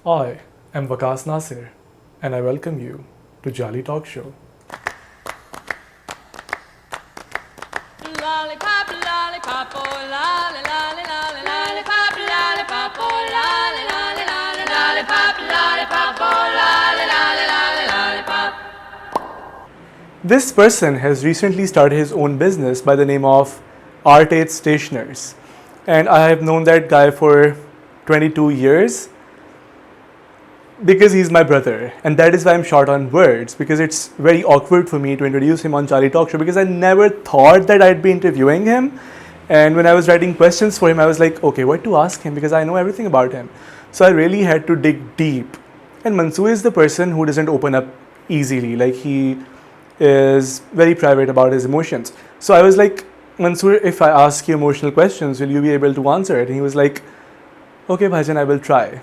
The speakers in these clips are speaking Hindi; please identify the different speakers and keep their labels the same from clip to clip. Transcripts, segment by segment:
Speaker 1: I am Waqas Nasir and I welcome you to Jolly Talk Show.
Speaker 2: Lollipop, lollipop, oh lolly, lolly, lolly, lollipop, lollipop, oh lolly, lolly, lolly, lollipop, lollipop, oh lolly, lolly, lolly, lollipop.
Speaker 1: This person has recently started his own business by the name of Art8 Stationers, and I have known that guy for 22 years because he's my brother, and that is why I'm short on words, because it's very awkward for me to introduce him on Charlie Talk Show because I never thought that I'd be interviewing him. And when I was writing questions for him, I was like, okay, what to ask him, because I know everything about him. So I really had to dig deep. And Mansoor is the person who doesn't open up easily. Like, he is very private about his emotions. So I was like, Mansoor, if I ask you emotional questions, will you be able to answer it? And he was like, okay, Bhajan, I will try.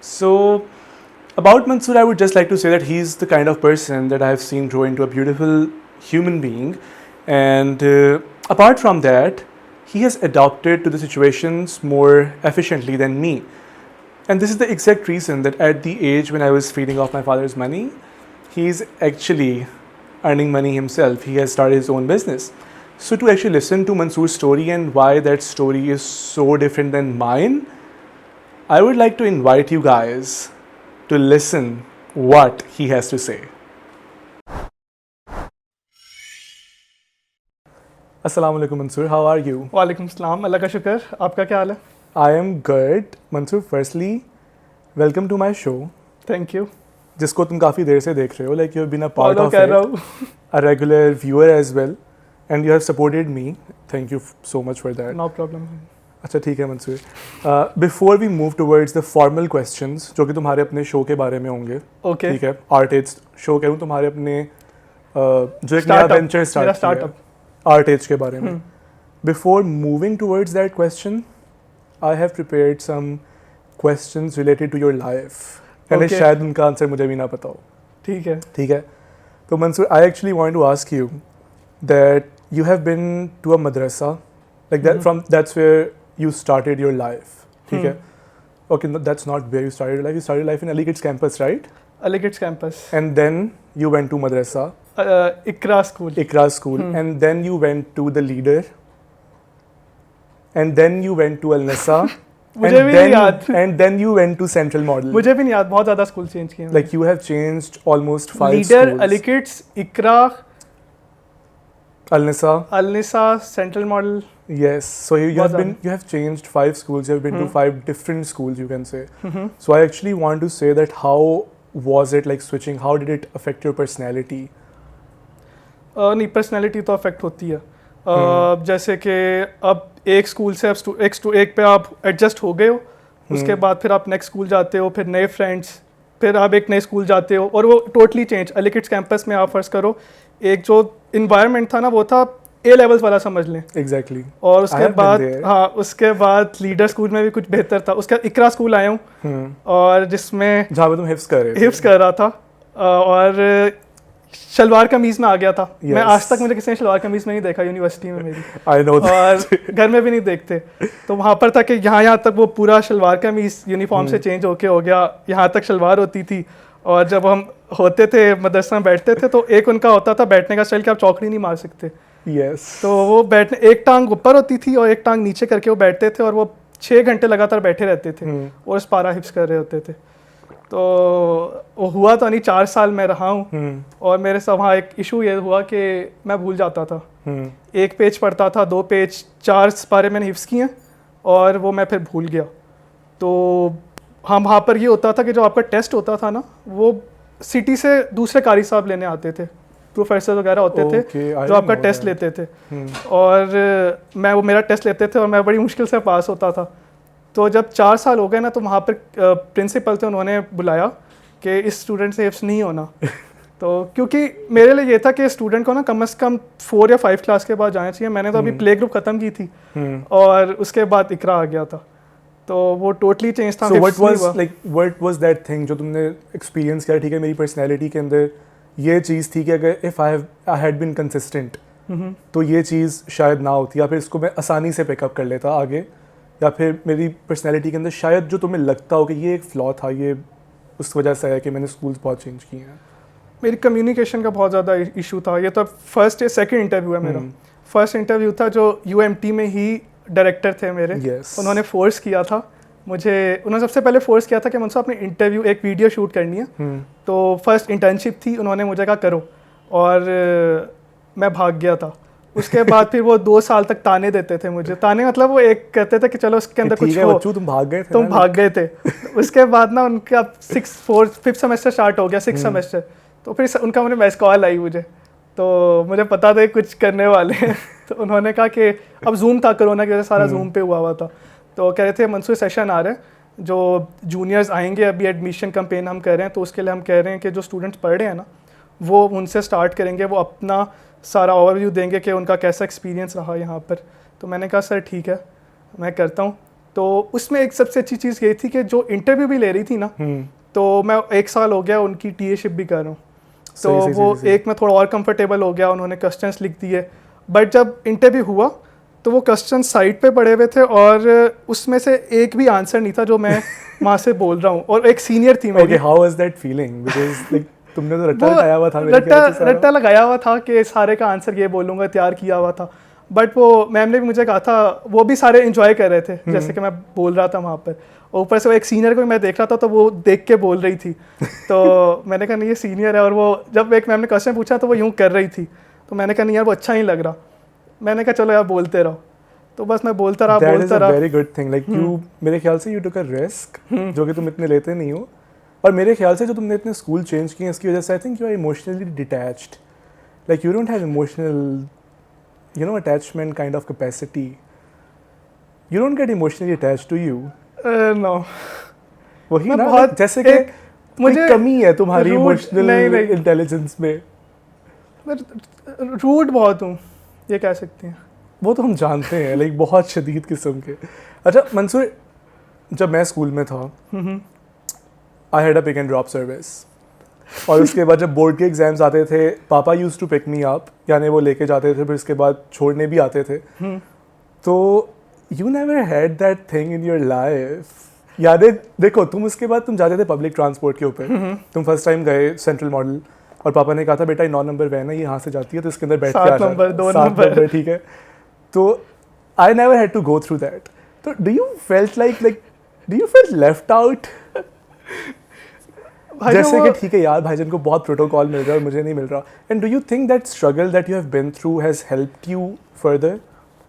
Speaker 1: So about Mansoor, I would just like to say that he's the kind of person that I have seen grow into a beautiful human being. And apart from that, he has adapted to the situations more efficiently than me. And this is the exact reason that at the age when I was feeding off my father's money, he's actually earning money himself. He has started his own business. So to actually listen to Mansoor's story and why that story is so different than mine, I would like to invite you guys to listen what he has to say. Assalamu alaikum Mansoor, how are you?
Speaker 3: वालेकुम सलाम, अल्लाह का शुक्र। आपका क्या हाल है?
Speaker 1: I am good. Mansoor, firstly, welcome to my show.
Speaker 3: Thank you.
Speaker 1: जिसको तुम काफ़ी देर से देख रहे हो, like you have been a part
Speaker 3: follow
Speaker 1: of
Speaker 3: कर रहा
Speaker 1: it,
Speaker 3: हूँ।
Speaker 1: a regular viewer as well, and you have supported me. Thank you so much for that.
Speaker 3: No problem.
Speaker 1: अच्छा ठीक है Mansoor, before we move towards the formal questions जो कि तुम्हारे अपने शो के बारे में होंगे,
Speaker 3: ओके
Speaker 1: ठीक है, आर्ट8 शो करूँ तुम्हारे अपने जो एक नया वेंचर स्टार्ट
Speaker 3: स्टार्टअप
Speaker 1: आर्ट8 के बारे में, before moving towards that question I have prepared some questions related to your life and शायद उनका आंसर मुझे भी ना पता हो।
Speaker 3: ठीक है
Speaker 1: ठीक है, तो Mansoor, I actually want to ask you that you have been to a madrasa, like that, from that's where you started your life, okay? Okay, no, that's not where you started your life. You started your life in Ali Kids campus, right?
Speaker 3: Ali Kids campus
Speaker 1: And then you went to madrasa,
Speaker 3: Iqra school
Speaker 1: Iqra school, and then you went to the Leader, and then you went to Al Nisa,
Speaker 3: मुझे भी नहीं याद।
Speaker 1: and then you went to Central Model.
Speaker 3: मुझे भी नहीं याद, बहुत ज़्यादा स्कूल चेंज किए।
Speaker 1: Like you have changed almost 5
Speaker 3: leader,
Speaker 1: schools.
Speaker 3: Ali kids, Iqra,
Speaker 1: Al Nisa.
Speaker 3: Alnisa, central model.
Speaker 1: Yes, so you
Speaker 3: बहुत
Speaker 1: you have changed 5 schools. You have been to 5 different schools, you can say. So I actually want to say that how was it like switching? How did it affect your personality?
Speaker 3: नहीं, पर्सनैलिटी तो अफेक्ट होती है। जैसे कि अब एक स्कूल से अब एक पे आप एडजस्ट हो गए हो, उसके बाद फिर आप नेक्स्ट स्कूल जाते हो, फिर नए फ्रेंड्स, फिर आप एक नए स्कूल जाते हो, और वो totally change. Ali kids campus में आप फर्ज करो, एक जो इन्वायरमेंट था ना, वो था ए लेवल्स वाला समझ लें।
Speaker 1: Exactly.
Speaker 3: और उसके बाद हाँ, उसके बाद लीडर स्कूल में भी कुछ बेहतर था। उसके बाद इकरा स्कूल आया हूँ, और जिसमें
Speaker 1: जहाँ पे तुम हिफ्स कर रहे थे।
Speaker 3: हिफ्स कर रहा था, और शलवार कमीज में आ गया था। मैं आज तक मुझे किसी ने शलवार कमीज में नहीं देखा यूनिवर्सिटी में मेरी।
Speaker 1: I know that.
Speaker 3: और घर में भी नहीं देखते। तो वहाँ पर था कि यहाँ तक वो पूरा शलवार कमीज यूनिफॉर्म से चेंज होके हो गया, यहाँ तक शलवार होती थी। और जब हम होते थे मदरसा में बैठते थे, तो एक उनका होता था बैठने का स्टाइल कि आप चौकड़ी नहीं मार सकते।
Speaker 1: Yes.
Speaker 3: तो वो बैठने, एक टांग ऊपर होती थी और एक टांग नीचे करके वो बैठते थे, और वो 6 घंटे लगातार बैठे रहते थे और इस पारा हिफ्स कर रहे होते थे। तो वो हुआ तो नहीं, 4 साल मैं रहा हूँ, और मेरे साथ वहाँ एक इशू ये हुआ कि मैं भूल जाता था। एक पेज पढ़ता था, 2 पेज, 4 पारे मैंने हिफ्स किए और वो मैं फिर भूल गया। तो हम वहाँ पर ये होता था कि जो आपका टेस्ट होता था ना, वो सिटी से दूसरे कारी साहब लेने आते थे, प्रोफेसर वगैरह होते थे जो आपका टेस्ट लेते थे। और मैं वो मेरा टेस्ट लेते थे और मैं बड़ी मुश्किल से पास होता था। तो जब 4 साल हो गए ना, तो वहाँ पर प्रिंसिपल थे, उन्होंने बुलाया कि इस स्टूडेंट से हिफ्स नहीं होना। तो क्योंकि मेरे लिए ये था कि स्टूडेंट को ना कम से कम 4 या 5 क्लास के बाद जाना चाहिए। मैंने तो अभी प्ले ग्रुप ख़त्म की थी, और उसके बाद इकरा आ गया था, तो वो टोटली चेंज था।
Speaker 1: So what was that thing जो तुमने एक्सपीरियंस किया? ठीक है, मेरी पर्सनैलिटी के अंदर ये चीज़ थी कि अगर if I had been consistent तो ये चीज़ शायद ना होती, या फिर इसको मैं आसानी से पिकअप कर लेता आगे, या फिर मेरी पर्सनैलिटी के अंदर शायद जो तुम्हें लगता हो कि ये एक फ्लॉ था, ये उस वजह से है कि मैंने स्कूल्स बहुत चेंज किए हैं?
Speaker 3: मेरी कम्युनिकेशन का बहुत ज़्यादा इशू था। ये तो फर्स्ट या सेकंड इंटरव्यू है मेरा। फर्स्ट इंटरव्यू था जो UMT में ही डायरेक्टर थे मेरे।
Speaker 1: Yes.
Speaker 3: उन्होंने फोर्स किया था मुझे, उन्होंने सबसे पहले फोर्स किया था कि मुझसे अपनी इंटरव्यू एक वीडियो शूट करनी है। तो फर्स्ट इंटर्नशिप थी, उन्होंने मुझे कहा करो, और मैं भाग गया था। उसके बाद फिर वो 2 साल तक ताने देते थे मुझे। ताने मतलब वो एक कहते थे कि चलो उसके अंदर कुछ हो,
Speaker 1: तुम भाग गए थे,
Speaker 3: तुम भाग गए थे। उसके बाद ना उनका 5th सेमेस्टर स्टार्ट हो गया, 6th सेमेस्टर। तो फिर उनका मुझे मैसेज कॉल आई मुझे, तो मुझे पता था कुछ करने वाले हैं। तो उन्होंने कहा कि अब जूम था, कोरोना की वजह से सारा जूम पे हुआ था। तो कह रहे थे मंसूर सेशन आ रहे हैं, जो जूनियर्स आएंगे, अभी एडमिशन कैंपेन हम कर रहे हैं, तो उसके लिए हम कह रहे हैं कि जो स्टूडेंट्स पढ़ रहे हैं ना, वो उनसे स्टार्ट करेंगे, वो अपना सारा ओवरव्यू देंगे कि उनका कैसा एक्सपीरियंस रहा यहाँ पर। तो मैंने कहा सर ठीक है, मैं करता हूँ। तो उसमें एक सबसे अच्छी चीज़ ये थी कि जो इंटरव्यू भी ले रही थी ना, तो मैं 1 साल हो गया उनकी टीएशिप भी कर रहा हूँ, तो वो एक में थोड़ा और कंफर्टेबल हो गया। उन्होंने क्वेश्चंस लिख दिए, बट जब इंटरव्यू हुआ तो वो क्वेश्चन साइड पे पड़े हुए थे और उसमें से एक भी आंसर नहीं था जो मैं वहाँ से बोल रहा हूँ। और एक सीनियर थी मेरी।
Speaker 1: How was that feeling? Because like तुमने तो रट्टा लगाया हुआ था,
Speaker 3: रट्टा लगाया हुआ था कि सारे का आंसर ये बोलूँगा, तैयार किया हुआ था। बट वो मैम ने भी मुझे कहा था, वो भी सारे एंजॉय कर रहे थे जैसे कि मैं बोल रहा था वहाँ पर। ऊपर से वो एक सीनियर को मैं देख रहा था, तो वो देख के बोल रही थी। तो मैंने कहा नहीं ये सीनियर है। और वो जब एक मैम ने क्वेश्चन पूछा तो वो यूँ कर रही थी, तो मैंने कहा नहीं यार वो अच्छा नहीं लग रहा। मैंने कहा चलो यार बोलते रहो। तो बस मैं बोलता रहा।
Speaker 1: Very good thing. Like you, मेरे ख्याल से यू टुक अ रिस्क जो कि तुम इतने लेते नहीं हो। और मेरे ख्याल से जो तुमने इतने स्कूल चेंज किए इसकी वजह से I think you are emotionally detached. Like you don't have emotional attachment kind of capacity. You don't get emotionally attached to you.
Speaker 3: No.
Speaker 1: वही ना, बहुत जैसे कि मुझे कमी है तुम्हारी इमोशनल इंटेलिजेंस में।
Speaker 3: मैं रूड बहुत हूँ, ये कह सकते हैं।
Speaker 1: वो तो हम जानते हैं, लाइक बहुत शदीद किस्म के। अच्छा मंसूर, जब मैं स्कूल में था, I had a pick and drop service. और उसके बाद जब बोर्ड के एग्जाम्स आते थे, पापा used to pick me up, यानी वो लेके जाते थे, फिर उसके बाद छोड़ने भी आते थे। तो you never had that thing in your life? यादें देखो, तुम उसके बाद तुम जाते थे पब्लिक ट्रांसपोर्ट के ऊपर। तुम फर्स्ट टाइम गए सेंट्रल मॉडल, और पापा ने कहा था बेटा 9 नंबर वैन है, ये यहाँ से जाती है, तो इसके अंदर बैठ के आ
Speaker 3: 7 नंबर 2 नंबर,
Speaker 1: ठीक है। तो I never had to go through that. तो do you felt left out? जैसे कि ठीक है यार, भाईजान को बहुत प्रोटोकॉल मिल रहा है और मुझे नहीं मिल रहा। And do you think that struggle that you have been through has helped you further?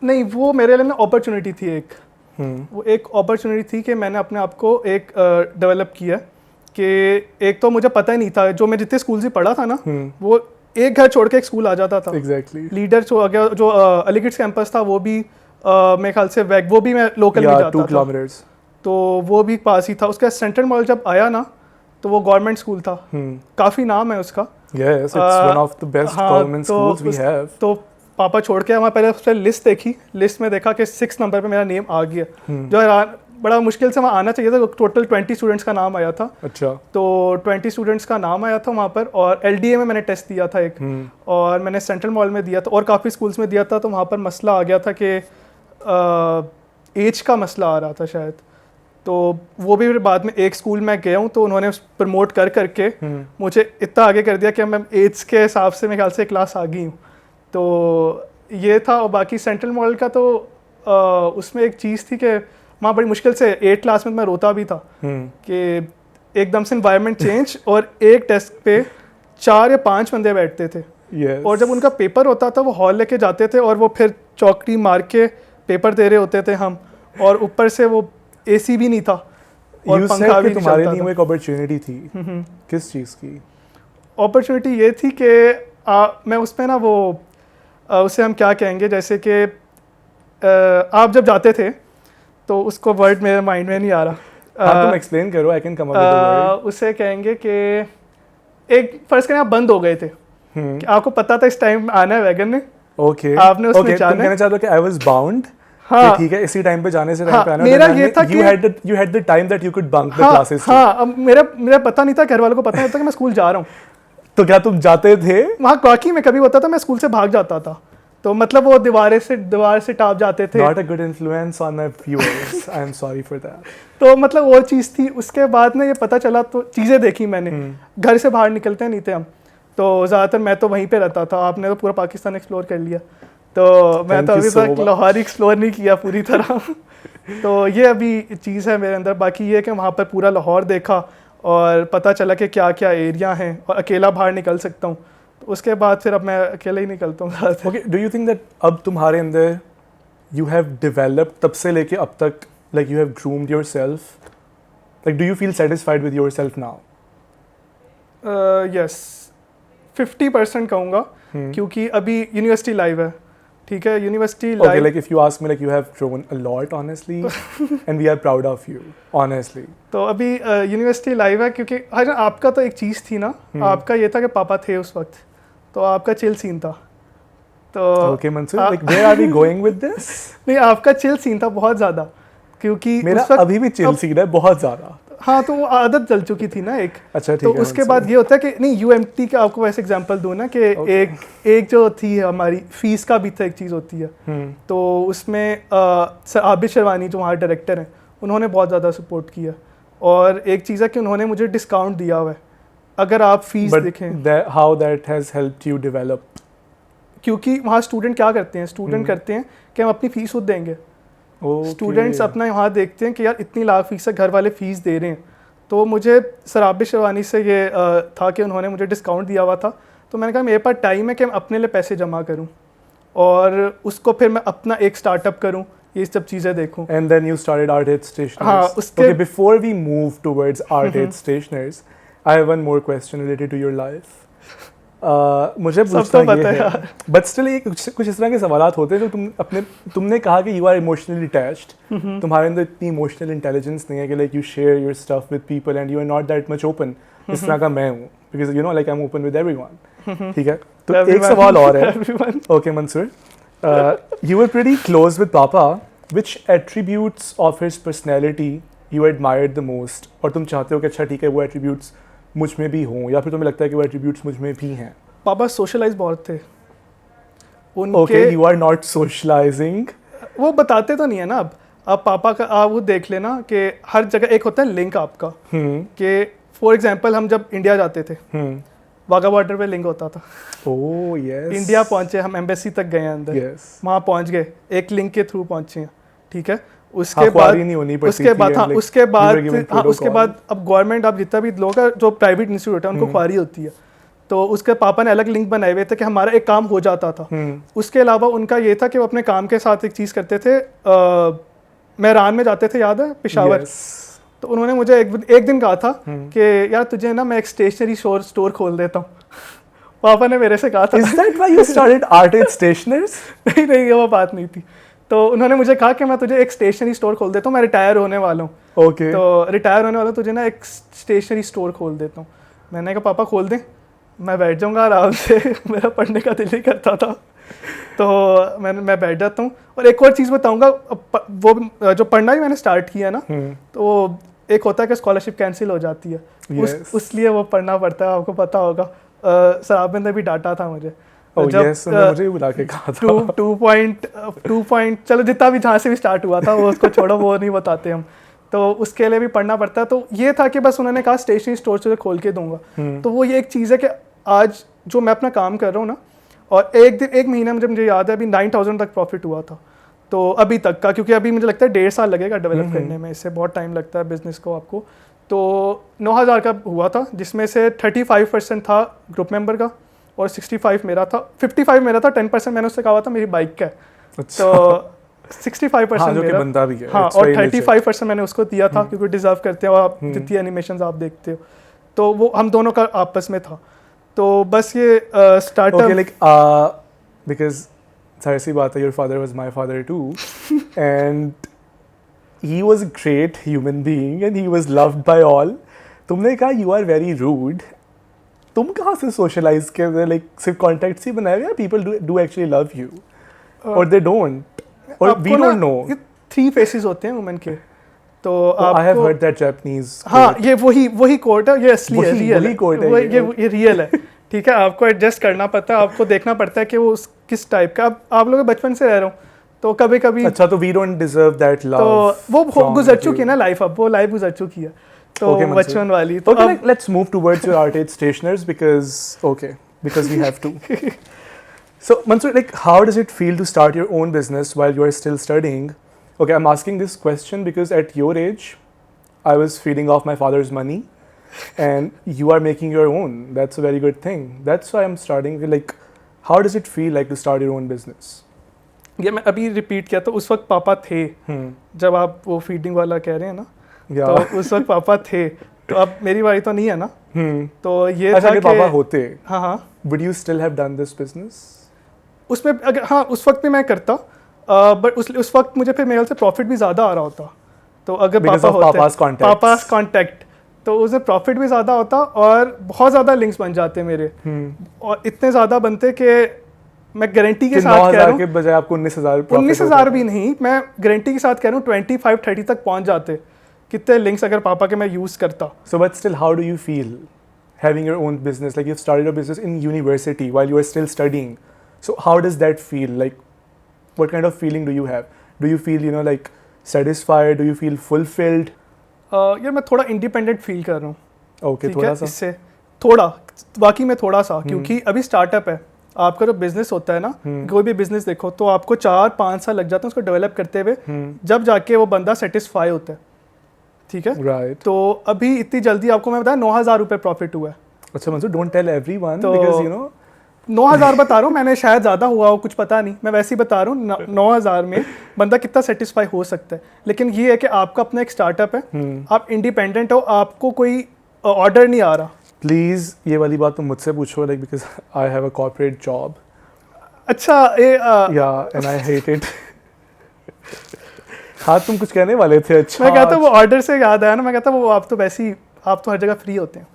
Speaker 3: नहीं, वो मेरे लिए ना अपॉर्चुनिटी थी एक। वो एक अपॉर्चुनिटी थी कि मैंने अपने आप को एक डेवलप किया। कि एक तो मुझे पता ही नहीं था, जो मैं जितने स्कूल से पढ़ा था ना, वो एक घर छोड़ के एक स्कूल आ जाता था।
Speaker 1: एग्जैक्टली।
Speaker 3: लीडर जो अलीगढ़ कैंपस था, वो भी मेरे ख्याल से वो भी मैं लोकल में जाता
Speaker 1: 2 किलोमीटर्स,
Speaker 3: तो वो भी पास ही था। उसका सेंट्रल मॉडल जब आया ना, तो वो गवर्नमेंट स्कूल था। काफ़ी नाम है उसका।
Speaker 1: Yes, it's one of the best government schools we have.
Speaker 3: तो पापा छोड़ के हमारे पहले उससे लिस्ट देखी, लिस्ट में देखा कि 6 नंबर पे मेरा नेम आ गया। जो बड़ा मुश्किल से वहाँ आना चाहिए था। टोटल 20 स्टूडेंट्स का नाम आया था।
Speaker 1: अच्छा।
Speaker 3: तो 20 स्टूडेंट्स का नाम आया था वहाँ पर। और LDA में मैंने टेस्ट दिया था एक, और मैंने सेंट्रल मॉल में दिया था, और काफ़ी स्कूल्स में दिया था। तो वहाँ पर मसला आ गया था कि एज का मसला आ रहा था शायद। तो वो भी बाद में एक स्कूल में गया हूँ, तो उन्होंने प्रमोट कर करके मुझे इतना आगे कर दिया कि मैं एज के हिसाब से मेरे ख्याल से क्लास आ गई हूँ। तो ये था। और बाकी सेंट्रल मॉडल का तो उसमें एक चीज़ थी कि वहाँ बड़ी मुश्किल से 8th क्लास में मैं रोता भी था कि एकदम से इन्वायरमेंट चेंज, और एक डेस्क पे 4 या 5 बंदे बैठते थे।
Speaker 1: Yes.
Speaker 3: और जब उनका पेपर होता था, वो हॉल लेके जाते थे, और वो फिर चौकटी मार के पेपर दे रहे होते थे हम, और ऊपर से वो AC भी नहीं था, और पंखा भी
Speaker 1: तुम्हारे लिए वो एक अपॉर्चुनिटी थी। किस चीज़ की
Speaker 3: अपॉर्चुनिटी? ये थी कि मैं उसमें ना वो उसे हम क्या कहेंगे, जैसे कि आप जब जाते थे, तो उसको वर्ड मेरे माइंड में नहीं आ रहा।
Speaker 1: तुम एक्सप्लेन करो, I can come up with the word.
Speaker 3: उसे कहेंगे कि एक फर्ज करें आप बंद हो गए थे, कि आपको पता था इस टाइम आना है वैगन में।
Speaker 1: ओके,
Speaker 3: आपने उसमें जाना है।
Speaker 1: तुम कहना चाहते हो कि आई वाज बाउंड।
Speaker 3: हाँ,
Speaker 1: ठीक है, इसी टाइम पे जाने से टाइम पे आना।
Speaker 3: मेरा ये था कि
Speaker 1: you had the time that you could bunk the classes.
Speaker 3: हाँ, अब मेरा पता नहीं था, घर वालों को पता नहीं था कि मैं स्कूल जा रहा हूँ।
Speaker 1: तो क्या तुम जाते थे?
Speaker 3: वहाँ वाकई में कभी होता था मैं स्कूल से भाग जाता था। तो मतलब वो दीवार से टाप जाते थे।
Speaker 1: Not a good influence on my viewers. I am sorry for that.
Speaker 3: तो मतलब वो चीज़ थी। उसके बाद में ये पता चला तो चीज़ें देखी मैंने। घर से बाहर निकलते नहीं थे हम, तो ज़्यादातर मैं तो वहीं पे रहता था। आपने तो पूरा पाकिस्तान एक्सप्लोर कर लिया, तो मैं तो अभी तक लाहौर एक्सप्लोर नहीं किया पूरी तरह। तो ये अभी चीज़ है मेरे अंदर। बाकी ये कि वहाँ पर पूरा लाहौर देखा और पता चला कि क्या क्या एरिया हैं और अकेला बाहर निकल सकता हूँ। तो उसके बाद फिर अब मैं अकेले ही निकलता हूँ।
Speaker 1: Okay, do you think that अब तुम्हारे अंदर you have developed तब से लेके अब तक, like you have groomed yourself, like do you feel satisfied with yourself now?
Speaker 3: Yes 50% कहूँगा, क्योंकि अभी यूनिवर्सिटी लाइव है, ठीक है। University
Speaker 1: Okay,
Speaker 3: live
Speaker 1: like if you ask me, like you have grown a lot, honestly, and we are proud of you, honestly.
Speaker 3: तो अभी यूनिवर्सिटी लाइव है, क्योंकि हाँ आपका तो एक चीज़ थी ना, आपका ये था कि पापा थे उस वक्त, तो आपका चिल सीन था। तो
Speaker 1: Okay, Mansoor, like where are we going with this?
Speaker 3: नहीं, आपका चिल सीन था बहुत ज़्यादा, क्योंकि
Speaker 1: मेरा
Speaker 3: उस वक्त
Speaker 1: अभी भी चिल सीन है बहुत ज़्यादा।
Speaker 3: हाँ, तो वो आदत चल चुकी थी ना एक।
Speaker 1: अच्छा, ठीक
Speaker 3: तो
Speaker 1: है,
Speaker 3: उसके
Speaker 1: Mansoor.
Speaker 3: बाद ये होता है कि नहीं, यूएमटी का आपको वैसे एग्जांपल दूँ ना कि एक जो थी हमारी फीस का भी तो एक चीज़ होती है। तो उसमें सर आबिद शेरवानी जो वहाँ डायरेक्टर हैं, उन्होंने बहुत ज़्यादा सपोर्ट किया। और एक चीज़ है कि उन्होंने मुझे डिस्काउंट दिया हुआ है अगर आप फीस देखें।
Speaker 1: how that has helped you develop?
Speaker 3: क्योंकि वहाँ स्टूडेंट क्या करते हैं, स्टूडेंट करते हैं कि हम अपनी फीस खुद देंगे। स्टूडेंट्स अपना यहाँ देखते हैं कि यार इतनी लाख फीस है, घर वाले फीस दे रहे हैं। तो मुझे सर आबिद शेरवानी से ये था कि उन्होंने मुझे डिस्काउंट दिया हुआ था। तो मैंने कहा मेरे पास टाइम है कि मैं अपने लिए पैसे जमा करूँ और उसको फिर मैं अपना एक स्टार्टअप करूँ, ये सब चीज़ें देखूँ।
Speaker 1: And then you started Art Hit Stationers.
Speaker 3: हाँ, उसके
Speaker 1: Okay, before we move towards Art Hit Stationers, I have one more question related to your life. मुझे पूछना ये है, but still ये कुछ इस तरह के सवालात होते हैं जो तुमने कहा कि you are emotionally attached. तुम्हारे अंदर इतनी emotional intelligence नहीं है कि like you share your stuff with people and you are not that much open. इस तरह का मैं हूँ, because you know like I'm open with everyone. ठीक है, तो एक सवाल और है। Okay, Mansoor. You were pretty close with Papa. Which attributes of his personality you admired the most? और तुम चाहते हो कि अच्छा ठीक है वो attributes मुझ में भी हों, या फिर तुम्हें लगता है कि वो attributes मुझ में भी हैं?
Speaker 3: पापा सोशलाइज बहुत थे उनके।
Speaker 1: Okay, you are not socializing.
Speaker 3: वो बताते तो नहीं है ना। अब पापा का आप वो देख लेना कि हर जगह एक होता है लिंक आपका, कि फॉर एग्जांपल हम जब इंडिया जाते थे, वाघा बॉर्डर पे लिंक होता था।
Speaker 1: Oh yes.
Speaker 3: इंडिया पहुंचे, हम एम्बेसी तक गए अंदर,
Speaker 1: Yes.
Speaker 3: वहाँ पहुंच गए, एक लिंक के थ्रू पहुंचे हैं, ठीक है। उसके
Speaker 1: हाँ,
Speaker 3: बाद
Speaker 1: ख्वारी नहीं होनी पड़ती
Speaker 3: उसके
Speaker 1: थी
Speaker 3: बाद
Speaker 1: and
Speaker 3: हाँ
Speaker 1: like
Speaker 3: उसके
Speaker 1: you were
Speaker 3: बाद
Speaker 1: given
Speaker 3: हाँ उसके
Speaker 1: protocol.
Speaker 3: बाद अब गवर्नमेंट, आप जितना भी लोग हैं जो प्राइवेट इंस्टीट्यूट है उनको ख्वारी होती है, तो उसके पापा ने अलग लिंक बनाए हुए थे कि हमारा एक काम हो जाता था। उसके अलावा उनका ये था कि वो अपने काम के साथ एक चीज़ करते थे, मेहरान में जाते थे, याद है, पेशावर।
Speaker 1: Yes.
Speaker 3: तो उन्होंने मुझे एक दिन कहा था कि यार तुझे ना मैं एक स्टेशनरी स्टोर खोल देता हूँ। पापा ने मेरे से कहा था।
Speaker 1: Is that why you started Art Hit Stationers?
Speaker 3: नहीं नहीं, वो बात नहीं थी। तो उन्होंने मुझे कहा कि मैं तुझे एक स्टेशनरी स्टोर खोल देता हूँ, मैं रिटायर होने वाला हूँ।
Speaker 1: Okay.
Speaker 3: तो रिटायर होने वाला हूँ, तुझे ना एक स्टेशनरी स्टोर खोल देता हूँ। मैंने कहा पापा खोल दें, मैं बैठ जाऊँगा आराम से। मेरा पढ़ने का दिल ही करता था, तो मैं बैठ जाता हूँ। और एक और चीज़ बताऊँगा, वो जो पढ़ना भी मैंने स्टार्ट किया ना, तो एक होता है कि स्कॉलरशिप कैंसिल हो जाती है, उसलिए वो पढ़ना पड़ता है, आपको पता होगा। सराब ने भी डांटा था मुझे।
Speaker 1: yes, मुझे बुला के कहा था।
Speaker 3: 2 चलो जितना भी जहाँ से भी स्टार्ट हुआ था वो उसको छोड़ो, वो नहीं बताते हम। तो उसके लिए भी पढ़ना पड़ता है। तो ये था कि बस उन्होंने कहा स्टेशनरी स्टोर से खोल के दूंगा। तो वो ये एक चीज़ है कि आज जो मैं अपना काम कर रहा हूँ ना, और एक महीना मुझे याद है अभी 9,000 तक प्रॉफिट हुआ था। तो अभी तक का, क्योंकि अभी मुझे लगता है 1.5 साल लगेगा डेवलप करने में, इससे बहुत टाइम लगता है बिजनेस को आपको। तो 9,000 का हुआ था, जिसमें से 35% था ग्रुप मेंबर का और 65 मेरा था, 55 मेरा था, 10% मैंने उससे कहा था मेरी बाइक का। तो 65% मेरा
Speaker 1: बनता भी है।
Speaker 3: हाँ, और 35% मैंने उसको दिया था, क्योंकि डिजर्व करते हो आप, जितनी एनिमेशंस आप देखते हो। तो वो हम दोनों का आपस में था। तो बस ये स्टार्टअप।
Speaker 1: Okay, like because जाहिर सी बात है, your father was my father too, and he was a great human being and he was loved by all. तुमने कहा you are very rude. तुम कहाँ से socialize कर रहे, like सिर्फ contacts ही बनाए हुए, या people do actually love you or they don't or we don't know?
Speaker 3: 3 faces होते हैं वुमेन के। तो
Speaker 1: I have heard that Japanese.
Speaker 3: हाँ, ये वही कोट है, ये असली है, रियल है, ये रियल है, ठीक है, आपको एडजस्ट करना पड़ता है, आपको देखना पड़ता है कि वो किस टाइप का। अब आप लोग बचपन से रह रहे हो तो कभी कभी
Speaker 1: अच्छा, तो we don't deserve that love,
Speaker 3: तो वो गुजर चुकी है ना लाइफ, अब वो लाइफ गुजर चुकी है, तो
Speaker 1: Okay, Mansoor.
Speaker 3: बचपन वाली। तो
Speaker 1: Okay,
Speaker 3: अब
Speaker 1: let's move towards your art age stationers because we have to. So, Mansoor, like, how does it feel to start your own business while you are still studying? Okay, I'm asking this question because at your age, I was feeding off my father's money, and you are making your own. That's a very good thing. That's why I'm starting. Like, how does it feel like to start your own business?
Speaker 3: ये मैं अभी रिपीट किया, तो उस वक्त पापा थे, जब आप वो फीडिंग वाला कह रहे हैं ना,
Speaker 1: Yeah.
Speaker 3: तो उस वक्त पापा थे, तो अब मेरी बारी तो नहीं है ना, तो ये
Speaker 1: अच्छा,
Speaker 3: था
Speaker 1: अगर
Speaker 3: कि
Speaker 1: पापा होते,
Speaker 3: हाँ हाँ
Speaker 1: would you still have done this business?
Speaker 3: उसमें अगर हाँ उस वक्त भी मैं करता, बट उस वक्त मुझे फिर मेरे ख्याल से प्रॉफिट भी ज़्यादा आ रहा होता, तो अगर
Speaker 1: Because
Speaker 3: पापा
Speaker 1: of
Speaker 3: होते
Speaker 1: Papa's contacts.
Speaker 3: पापास कॉन्टैक्ट, तो उसमें प्रॉफिट भी ज़्यादा होता और बहुत ज़्यादा लिंक्स बन जाते मेरे, और इतने ज़्यादा बनते कि मैं गारंटी के
Speaker 1: कि
Speaker 3: साथ कह रहा
Speaker 1: 9,000
Speaker 3: हूँ,
Speaker 1: के बजाय आपको 19,000
Speaker 3: 19,000 भी नहीं, मैं गारंटी के साथ कह रहा हूँ 25-30 तक पहुँच जाते, कितने लिंक्स अगर पापा के मैं यूज़ करता।
Speaker 1: So, but still, how do you feel having your own business? Like, you've started a business in university while you are still studying. So, how does that feel? Like, what kind of feeling do you have? Do you feel, like, satisfied? Do you feel fulfilled?
Speaker 3: यार मैं थोड़ा इंडिपेंडेंट फील कर रहा हूँ,
Speaker 1: Okay,
Speaker 3: ठीक
Speaker 1: थोड़ा
Speaker 3: है,
Speaker 1: सा.
Speaker 3: इससे थोड़ा, बाकी में थोड़ा सा, क्योंकि अभी स्टार्टअप है, आपका जो बिजनेस होता है ना, कोई भी बिजनेस देखो तो आपको 4-5 साल लग जाते हैं उसको डेवलप करते हुए, जब जाके वो बंदा सेटिस्फाई होता है, ठीक है।
Speaker 1: Right.
Speaker 3: तो अभी इतनी जल्दी आपको मैं बताया 9,000 रुपये प्रॉफिट हुआ है,
Speaker 1: अच्छा, Mansoor, don't tell everyone
Speaker 3: तो
Speaker 1: because
Speaker 3: 9,000 बता रहा हूँ मैंने, शायद ज़्यादा हुआ हो, कुछ पता नहीं, मैं वैसे ही बता रहा हूँ 9,000 में बंदा कितना सेटिस्फाई हो सकता है। लेकिन ये है कि आपका अपना एक स्टार्टअप है, आप इंडिपेंडेंट हो, आपको कोई ऑर्डर नहीं आ रहा।
Speaker 1: प्लीज़ ये वाली बात तुम मुझसे पूछो, like, because I have a corporate job.
Speaker 3: अच्छा ये
Speaker 1: Yeah, and I hate it. हाँ, तुम कुछ कहने वाले थे। अच्छा,
Speaker 3: मैं कहता हूँ वो ऑर्डर से याद आया ना, मैं कहता हूँ वो आप तो वैसे ही, आप तो हर जगह फ्री होते हैं।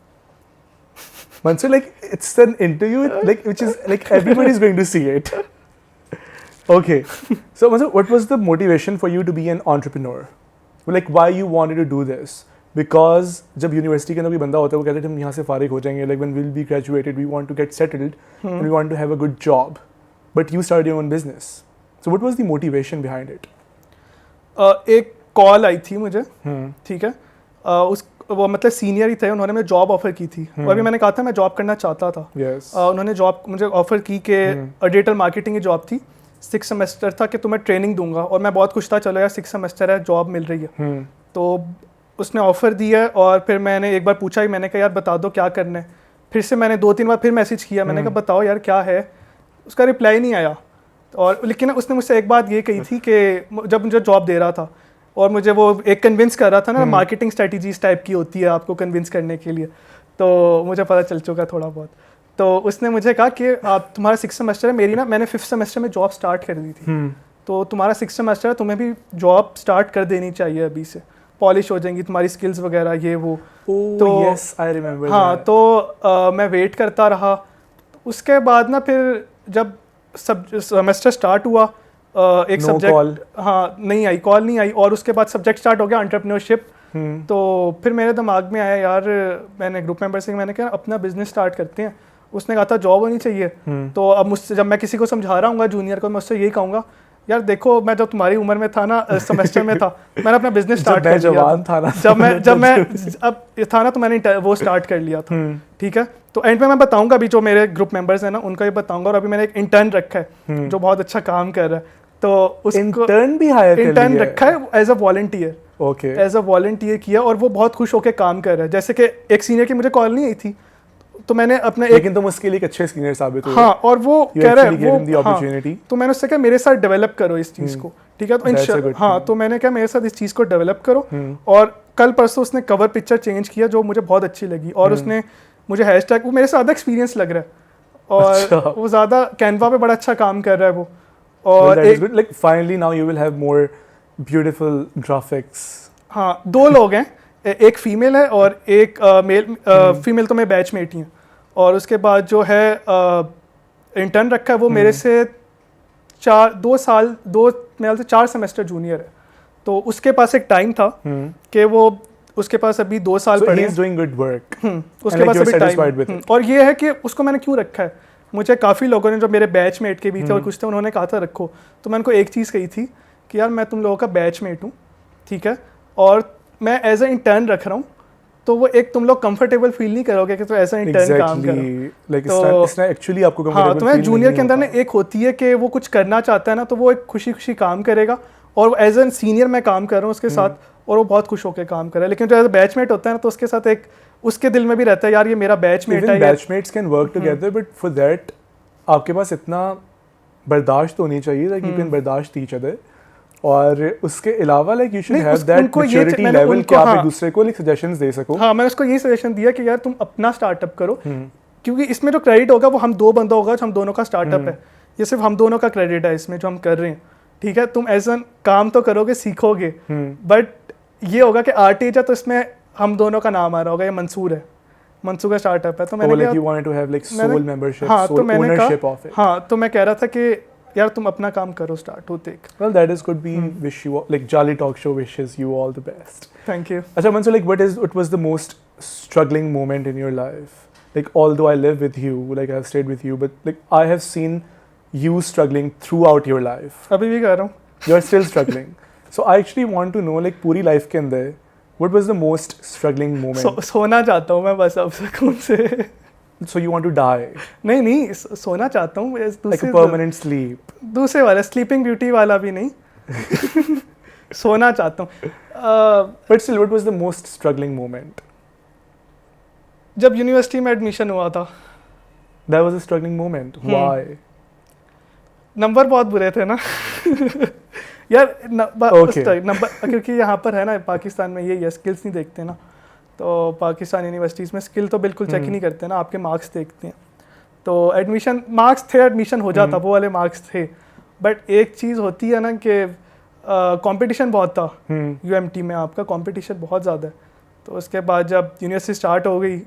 Speaker 1: Mansoor, like, it's an interview, like, which is like everybody is going to see it. Okay, so Mansoor, what was the motivation for you to be an entrepreneur? Like, why you wanted to do this? Because जब यूनिवर्सिटी के अंदर कोई बंदा होता है वो कहते हैं हम यहाँ से फारिग हो जाएंगे, like when we'll be graduated we want to get settled and we want to have a good job, but you started your own business. So what was the motivation behind it?
Speaker 3: एक कॉल आई थी मुझे, ठीक है, उस वो मतलब सीनियर ही थे, उन्होंने मुझे जॉब ऑफर की थी, और अभी मैंने कहा था मैं जॉब करना चाहता था।
Speaker 1: Yes.
Speaker 3: उन्होंने जॉब मुझे ऑफर की कि डिजिटल मार्केटिंग की जॉब थी, 6 सेमेस्टर था कि तुम्हें ट्रेनिंग दूंगा, और मैं बहुत खुश था, चलो यार 6 सेमेस्टर है, जॉब मिल रही है। तो उसने ऑफ़र दी है, और फिर मैंने एक बार पूछा ही, मैंने कहा यार बता दो क्या करना है, फिर से मैंने 2-3 बार फिर मैसेज किया, मैंने कहा बताओ यार क्या है, उसका रिप्लाई नहीं आया। और लेकिन उसने मुझसे एक बात ये कही थी कि जब मुझे जॉब दे रहा था और मुझे वो एक कन्विंस कर रहा था ना, मार्केटिंग स्ट्रेटजीज टाइप की होती है आपको कन्विंस करने के लिए, तो मुझे पता चल चुका थोड़ा बहुत। तो उसने मुझे कहा कि आप तुम्हारा 6 सेमेस्टर है, मेरी ना मैंने 5th सेमेस्टर में जॉब स्टार्ट कर दी थी, तो तुम्हारा 6 सेमेस्टर है, तुम्हें भी जॉब स्टार्ट कर देनी चाहिए अभी से, पॉलिश हो जाएंगी तुम्हारी स्किल्स वगैरह ये वो।
Speaker 1: तो yes, I remember
Speaker 3: हाँ
Speaker 1: that.
Speaker 3: तो मैं वेट करता रहा, उसके बाद ना फिर जब सेमेस्टर स्टार्ट हुआ, एक
Speaker 1: No
Speaker 3: सब्जेक्ट
Speaker 1: call.
Speaker 3: हाँ नहीं आई, कॉल नहीं आई, और उसके बाद सब्जेक्ट स्टार्ट हो गया एंटरप्रेन्योरशिप। तो फिर मेरे दिमाग में आया यार, मैंने ग्रुप मेंबर से मैंने कहा अपना बिजनेस स्टार्ट करते हैं, उसने कहा था जॉब होनी चाहिए। तो अब मुझसे जब मैं किसी को समझा रहा हूँ जूनियर को, मैं उससे यही कहूँगा यार देखो मैं जब तुम्हारी उम्र में था ना, सेमेस्टर में था, मैंने अपना बिजनेस स्टार्ट कर लिया था, जब मैं अब था ना, तो मैंने वो स्टार्ट कर लिया था, ठीक है। तो एंड में मैं बताऊंगा अभी जो मेरे ग्रुप मेंबर्स हैं ना उनका भी बताऊंगा, और अभी मैंने एक इंटर्न रखा है जो बहुत अच्छा काम कर रहा है, तो उसको
Speaker 1: इंटर्न भी हायर कर लिया
Speaker 3: इंटर्न रखा है as a volunteer,
Speaker 1: okay,
Speaker 3: as a volunteer किया, और वो बहुत खुश होकर काम कर रहा है। जैसे कि एक सीनियर की मुझे कॉल नहीं आई थी, तो मैंने अपना
Speaker 1: लेकिन तुम उसके लिए एक अच्छे सीनियर साबित हुए।
Speaker 3: हाँ, और वो कह रहा है वो
Speaker 1: हाँ,
Speaker 3: तो मैंने उससे कहा मेरे साथ डेवलप करो इस चीज़ को, ठीक है। तो हाँ, तो मैंने कहा मेरे साथ इस चीज़ को डेवलप करो, और कल परसों उसने कवर पिक्चर चेंज किया जो मुझे बहुत अच्छी लगी, और उसने मुझे हैशटैग, वो मेरे से ज़्यादा एक्सपीरियंस लग रहा है, और वो ज़्यादा कैनवा पे बड़ा अच्छा काम कर रहा है वो। और
Speaker 1: like finally now you will have more beautiful graphics.
Speaker 3: हाँ, 2 लोग हैं, एक फीमेल है और एक मेल, फीमेल तो मेरे बैचमेट ही हैं, और उसके बाद जो है इंटर्न रखा है वो मेरे से 2 साल मेरे से 4 सेमेस्टर जूनियर है। तो उसके पास एक टाइम था कि वो उसके पास अभी 2 साल
Speaker 1: So
Speaker 3: पड़े
Speaker 1: he
Speaker 3: हैं।
Speaker 1: is doing good work.
Speaker 3: उसके
Speaker 1: And like
Speaker 3: पास
Speaker 1: you're
Speaker 3: अभी
Speaker 1: satisfied with
Speaker 3: टाइम
Speaker 1: it.
Speaker 3: और ये है कि उसको मैंने क्यों रखा है, मुझे काफ़ी लोगों ने जो मेरे बैचमेट के भी थे और कुछ थे उन्होंने कहा था रखो, तो मैंने उनको एक चीज़ कही थी कि यार मैं तुम लोगों का बैचमेट हूँ, ठीक है, और मैं एज अ इंटर्न रख रहा हूँ, तो वो एक तुम लोग कंफर्टेबल फील नहीं करोगे कि तो एज अ इंटर्न काम करो।
Speaker 1: Exactly. Like
Speaker 3: तो-
Speaker 1: इसने actually आपको
Speaker 3: हाँ,
Speaker 1: comfortable
Speaker 3: तो मैं
Speaker 1: feel
Speaker 3: जूनियर
Speaker 1: नहीं
Speaker 3: के अंदर ना
Speaker 1: होता।
Speaker 3: एक होती है कि वो कुछ करना चाहता है ना, तो वो एक खुशी खुशी काम करेगा, और एज एन सीनियर मैं काम कर रहा हूँ उसके साथ, और वो बहुत खुश होकर काम कर रहा है। लेकिन जो एज बैचमेट होता है ना, तो उसके साथ एक उसके दिल में भी रहता है यार ये मेरा बैचमेट
Speaker 1: Even
Speaker 3: है यार।
Speaker 1: batchmates can work together, but for that आपके पास इतना बर्दाश्त होनी चाहिए that you can बर्दाश्त each other. और उसके अलावा like you should
Speaker 3: नहीं,
Speaker 1: have that
Speaker 3: उनको ये
Speaker 1: maturity
Speaker 3: मैंने
Speaker 1: level
Speaker 3: उनको-
Speaker 1: कि आप
Speaker 3: हाँ।
Speaker 1: एक दूसरे को like suggestions दे सको.
Speaker 3: हाँ, मैंने उसको ये सजेशन दिया कि यार तुम अपना स्टार्टअप करो, क्योंकि इसमें जो क्रेडिट होगा वो हम 2 बंदा होगा, जो हम दोनों का स्टार्टअप है, ये सिर्फ हम दोनों का क्रेडिट है इसमें जो हम कर रहे हैं, ठीक है। तुम एज एन काम तो करोगे, सीखोगे, बट ये होगा कि आर्टिज है तो इसमें हम दोनों का नाम आ रहा होगा, ये मंसूर है, मंसूर का स्टार्टअप है, तो
Speaker 1: Or
Speaker 3: मैंने
Speaker 1: like
Speaker 3: कहा
Speaker 1: you wanted to have like
Speaker 3: मैंने-
Speaker 1: soul membership,
Speaker 3: हाँ, तो
Speaker 1: soul
Speaker 3: मैंने
Speaker 1: ownership
Speaker 3: कहा
Speaker 1: of it.
Speaker 3: हाँ, तो मैं कह रहा था कि यार तुम अपना काम करो, स्टार्ट होते।
Speaker 1: Well, that is good. We wish you like Jolly Talk Show wishes you all the best.
Speaker 3: Thank you.
Speaker 1: Acha Mansoor, like what was the most struggling moment in your life? Like although I live with you, like I've stayed with you, but like I have seen you struggling throughout your life.
Speaker 3: अभी भी कर रहा हूँ।
Speaker 1: You're still struggling. So I actually want to know like पूरी life के अंदर what was the most struggling moment?
Speaker 3: सोना चाहता हूँ मैं बस अब सुकून से।
Speaker 1: So you want to die
Speaker 3: नहीं, सोना चाहता हूँ,
Speaker 1: like
Speaker 3: दूसरे
Speaker 1: a permanent sleep.
Speaker 3: दूसरे वाला स्लीपिंग ब्यूटी वाला भी नहीं। सोना चाहता हूँ।
Speaker 1: But still, what was the most struggling moment?
Speaker 3: जब यूनिवर्सिटी में एडमिशन हुआ था,
Speaker 1: That was a struggling moment. Why?
Speaker 3: Number बहुत बुरे थे ना। यार
Speaker 1: Okay.
Speaker 3: नंबर क्योंकि यहाँ पर है ना पाकिस्तान में ये स्किल्स नहीं देखते ना, तो पाकिस्तान यूनिवर्सिटीज़ में स्किल तो बिल्कुल चेक ही नहीं करते ना, आपके मार्क्स देखते हैं। तो एडमिशन मार्क्स थे, एडमिशन हो जाता, वो वाले मार्क्स थे, बट एक चीज़ होती है ना कि कंपटीशन बहुत था यूएमटी में, आपका कंपटीशन बहुत ज़्यादा है। तो उसके बाद जब यूनिवर्सिटी स्टार्ट हो गई,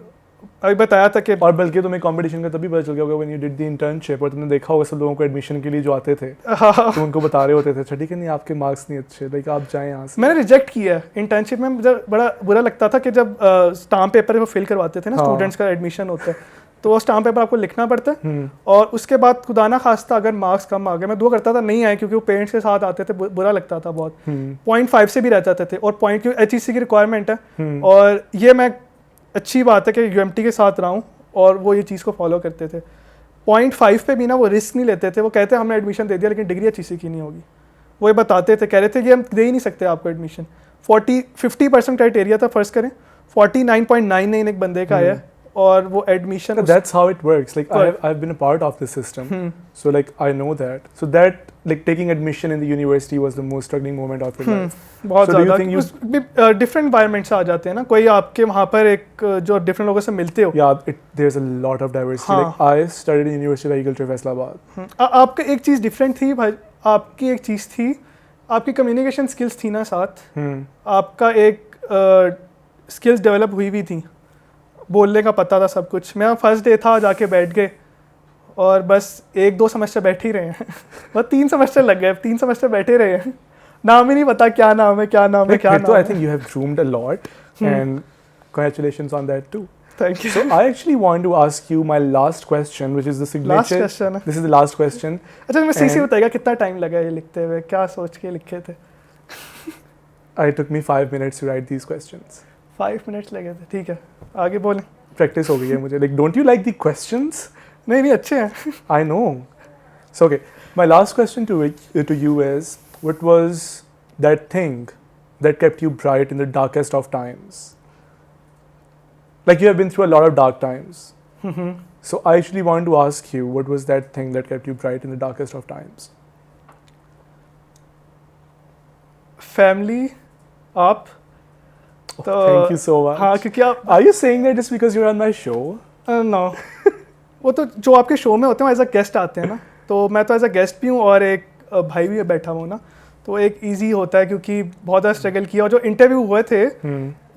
Speaker 3: अभी बताया था कि
Speaker 1: और बल्कि तुम्हें कंपटीशन का तभी पता चल गया होगा when you did the internship, और तुमने देखा होगा सब लोगों को एडमिशन के लिए जो आते थे तो उनको बता रहे होते थे अच्छा ठीक है नहीं आपके मार्क्स नहीं अच्छे, लाइक आप जाएं यहाँ से।
Speaker 3: मैंने रिजेक्ट किया है इंटर्नशिप में। मुझे बड़ा बुरा लगता था कि जब स्टाम्प पेपर वो फिल करवाते थे ना,
Speaker 1: हाँ।
Speaker 3: स्टूडेंट्स का एडमिशन होता है, तो वो स्टाम्प पेपर आपको लिखना पड़ता है, और उसके बाद खुदा ना खास्ता अगर मार्क्स कम आ गए, मैं दुआ करता था नहीं आए क्योंकि वो पेरेंट्स के साथ आते थे, बुरा लगता था बहुत। 0.5 से भी रह जाते थे, और पॉइंट की HEC की रिक्वायरमेंट है, और ये मैं अच्छी बात है कि यूएमटी के साथ रहा हूँ और वो ये चीज़ को फॉलो करते थे। 0.5 पे भी ना वो रिस्क नहीं लेते थे, वो कहते हमने एडमिशन दे दिया लेकिन डिग्री HEC की नहीं होगी, वो ये बताते थे, कह रहे थे कि हम दे ही नहीं सकते आपको एडमिशन। 50% क्राइटेरिया था, फर्स्ट करें 49.99 एक बंदे का आया, और वो admission
Speaker 1: That's how it works. Like I've been a part of this system, so like I know that. So that like taking admission in the university was the most struggling moment of your life.
Speaker 3: बहुत
Speaker 1: So do you
Speaker 3: ज़्यादा
Speaker 1: think you-
Speaker 3: डिफरेंट इन्वायरमेंट से आ जाते हैं ना, कोई आपके वहाँ पर एक जो डिफरेंट लोगों से मिलते हो।
Speaker 1: Yeah, there's a lot of diversity.
Speaker 3: हाँ.
Speaker 1: Like I studied in University of Agriculture, Faisalabad.
Speaker 3: आपका एक चीज़ डिफरेंट थी भाई, आपकी एक चीज़ थी, आपकी कम्युनिकेशन स्किल्स थी ना साथ, आपका एक स्किल्स डेवलप हुई भी थी, बोलने का पता था सब कुछ। मेरा फर्स्ट डे था, जाके बैठ गए और बस 1-2 सेमेस्टर बैठ ही रहे हैं। बस 3 सेमेस्टर लग गए, 3 सेमेस्टर बैठे रहे हैं, नाम ही नहीं पता क्या नाम है, क्या नाम है, क्या
Speaker 1: So I
Speaker 3: नाम है।
Speaker 1: think you have groomed a lot, and congratulations on that too.
Speaker 3: Thank you.
Speaker 1: So I actually want to ask you my last question, which is the signature.
Speaker 3: Last question है।
Speaker 1: This is the last question.
Speaker 3: अच्छा, मैं सीसी
Speaker 1: And-
Speaker 3: बताएगा कितना टाइम लगा ये लिखते हुए, क्या सोच के लिखे थे?
Speaker 1: It took me 5 minutes to write these questions.
Speaker 3: 5 minutes लगे थे, ठीक है, आगे बोलें।
Speaker 1: Practice हो गई है मुझे. Like, don't you like the questions?
Speaker 3: नहीं नहीं, अच्छे हैं।
Speaker 1: I know. So okay, my last question to you is, what was that thing that kept you bright in the darkest of times? Like you have been through a lot of dark times. So I actually want to ask you, what was that thing that kept you bright in the darkest of times?
Speaker 3: Family, आप
Speaker 1: Oh,
Speaker 3: तो
Speaker 1: thank you so much.
Speaker 3: हाँ, क्योंकि आप
Speaker 1: Are you saying that just because you're on my show?
Speaker 3: No वो तो जो आपके शो में होते हैं एज अ गेस्ट आते हैं ना, तो मैं तो एज अ गेस्ट भी हूँ और एक भाई भी बैठा हूँ ना, तो एक इजी होता है क्योंकि बहुत ज़्यादा स्ट्रगल किया। और जो इंटरव्यू हुए थे,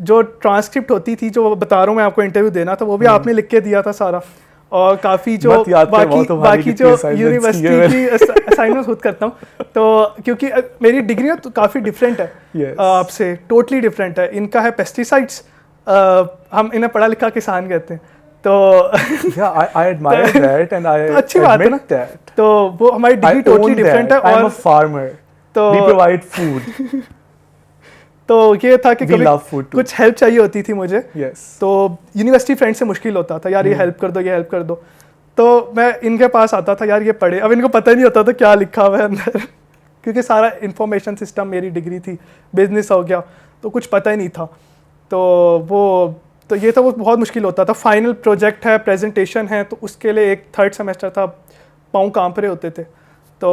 Speaker 3: जो ट्रांसक्रिप्ट होती थी, जो बता रहा हूँ मैं आपको इंटरव्यू देना था, वो भी आपने लिख के दिया था सारा, और काफ़ी जो
Speaker 1: मत याद कर, वो तुम्हारी
Speaker 3: बाकी
Speaker 1: कितनी
Speaker 3: जो
Speaker 1: assignments
Speaker 3: यूनिवर्सिटी
Speaker 1: की
Speaker 3: की असाइनमेंट खुद करता हूँ। तो क्योंकि मेरी डिग्री तो काफ़ी डिफरेंट है
Speaker 1: Yes.
Speaker 3: आपसे, टोटली डिफरेंट है। इनका है पेस्टिसाइड्स, हम इन्हें पढ़ा लिखा किसान कहते हैं। तो
Speaker 1: Yeah, I admire that and I
Speaker 3: तो अच्छी बात है ना।
Speaker 1: admit that.
Speaker 3: तो वो हमारी
Speaker 1: I
Speaker 3: degree
Speaker 1: own
Speaker 3: totally different है।
Speaker 1: that. I'm a
Speaker 3: और
Speaker 1: farmer.
Speaker 3: तो
Speaker 1: We provide food.
Speaker 3: तो ये था कि
Speaker 1: We
Speaker 3: कभी
Speaker 1: love food too.
Speaker 3: कुछ हेल्प चाहिए होती थी मुझे,
Speaker 1: Yes.
Speaker 3: तो यूनिवर्सिटी फ्रेंड से मुश्किल होता था यार, ये हेल्प कर दो, ये हेल्प कर दो। तो मैं इनके पास आता था, यार ये पढ़े। अब इनको पता ही नहीं होता था क्या लिखा हुआ है अंदर क्योंकि सारा इंफॉर्मेशन सिस्टम मेरी डिग्री थी, बिजनेस हो गया, तो कुछ पता ही नहीं था। तो ये तो वो बहुत मुश्किल होता था। फाइनल प्रोजेक्ट है, प्रेजेंटेशन है, तो उसके लिए एक थर्ड सेमेस्टर था, पाँव कांप रहे होते थे। तो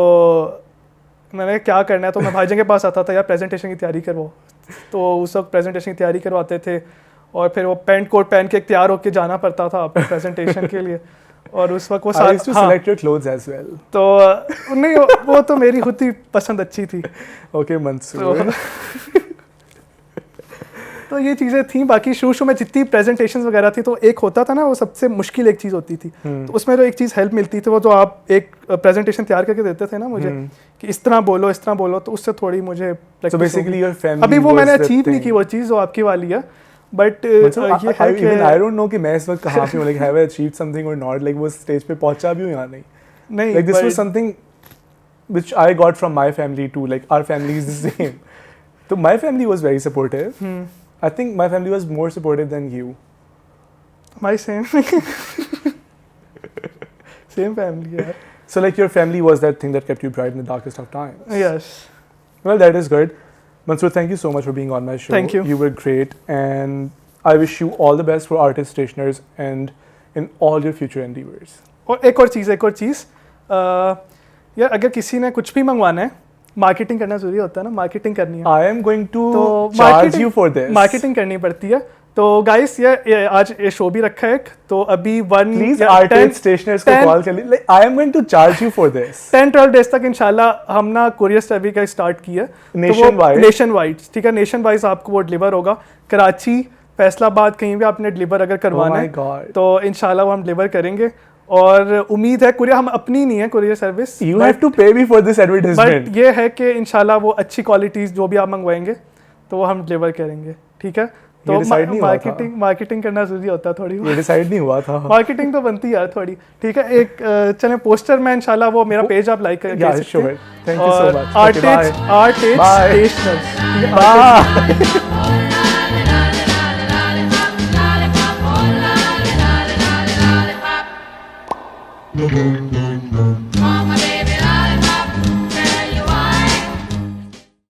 Speaker 3: मैंने क्या करना है, तो मैं भाईजान के पास आता था, यार प्रेजेंटेशन की तैयारी करवाओ। तो उस वक्त प्रेजेंटेशन की तैयारी करवाते थे और फिर वो पैंट कोट पहन के तैयार होके जाना पड़ता था अपने प्रेजेंटेशन के लिए। और उस वक्त वो
Speaker 1: I used to select your clothes as well.
Speaker 3: तो नहीं, वो तो मेरी खुद ही पसंद अच्छी थी।
Speaker 1: Okay, Mansoor.
Speaker 3: तो ये चीज़ें थी। बाकी शुरू में जितनी प्रेजेंटेशंस वगैरह थी, तो एक होता था ना, वो सबसे मुश्किल एक चीज़ होती थी। तो उसमें जो एक चीज़ हेल्प मिलती थी, वो जो आप एक प्रेजेंटेशन तैयार करके देते थे ना मुझे कि इस तरह बोलो, इस तरह बोलो, तो उससे थोड़ी मुझे
Speaker 1: So
Speaker 3: practice हो
Speaker 1: basically
Speaker 3: गई।
Speaker 1: your family
Speaker 3: अभी वो
Speaker 1: was
Speaker 3: मैंने
Speaker 1: the
Speaker 3: अचीव नहीं
Speaker 1: thing.
Speaker 3: की वो चीज़ जो आपकी वाली है, बट
Speaker 1: So
Speaker 3: ये है
Speaker 1: even I
Speaker 3: कि
Speaker 1: don't know कि मैं इस वक्त कहाँ पे हूँ, like have I achieved something or not, like वो stage पे पहुँचा भी हूँ या नहीं.
Speaker 3: नहीं,
Speaker 1: Like this was
Speaker 3: but-
Speaker 1: something which I got from my family too, like our family is the same. So my family was very supportive. I think my family was more supportive than you.
Speaker 3: my same same family, यार।
Speaker 1: So like your family was that thing that kept you bright in the darkest of times.
Speaker 3: Yes.
Speaker 1: Well, that is good. Mansoor, thank you so much for being on my show.
Speaker 3: Thank you.
Speaker 1: You were great, and I wish you all the best for Artist Stationers and in all your future endeavors.
Speaker 3: और एक और चीज़ यार, अगर किसी ने कुछ भी मंगवाना है, मार्केटिंग करना जरूरी होता है ना, मार्केटिंग करनी है
Speaker 1: I am going to
Speaker 3: तो
Speaker 1: charge you for this.
Speaker 3: Marketing करनी पड़ती है। तो गाइस ये आज ये शो भी रखा है एक, तो अभी 1
Speaker 1: Please,
Speaker 3: या
Speaker 1: Artist Stationers को
Speaker 3: 10
Speaker 1: call कर ली. Like I am going to charge you for this.
Speaker 3: 10-12 days तक इंशाल्लाह हम ना कुरियर सर्विस का स्टार्ट किया।
Speaker 1: Nationwide.
Speaker 3: नेशन वाइड, ठीक है, नेशन वाइज आपको वो डिलीवर होगा। कराची, फैसलाबाद, कहीं भी आपने डिलीवर अगर करवाना
Speaker 1: my
Speaker 3: है
Speaker 1: God.
Speaker 3: तो इंशाल्लाह वो हम डिलीवर करेंगे। और उम्मीद है, कुरियर हम अपनी नहीं है courier service,
Speaker 1: You have to pay me for this advertisement.
Speaker 3: But ये है कि इंशाल्लाह वो अच्छी क्वालिटीज़ जो भी आप मंगवाएंगे तो वो हम डिलीवर करेंगे, ठीक है। तो
Speaker 1: decide नहीं हुआ था।
Speaker 3: मार्केटिंग करना जरूरी होता है थोड़ी।
Speaker 1: ये डिसाइड नहीं हुआ था.
Speaker 3: मार्केटिंग तो बनती है यार थोड़ी, ठीक है। एक चलें पोस्टर में इंशाल्लाह वो मेरा पेज आप लाइक कर
Speaker 1: Yeah,
Speaker 3: सकते हैं।
Speaker 1: sure. Thank you so much.
Speaker 3: Art
Speaker 1: Okay, bye. Bye.
Speaker 3: Stationers.
Speaker 1: Bye.
Speaker 2: Lollipop, oh, lolly, lolly, lolly, lollipop.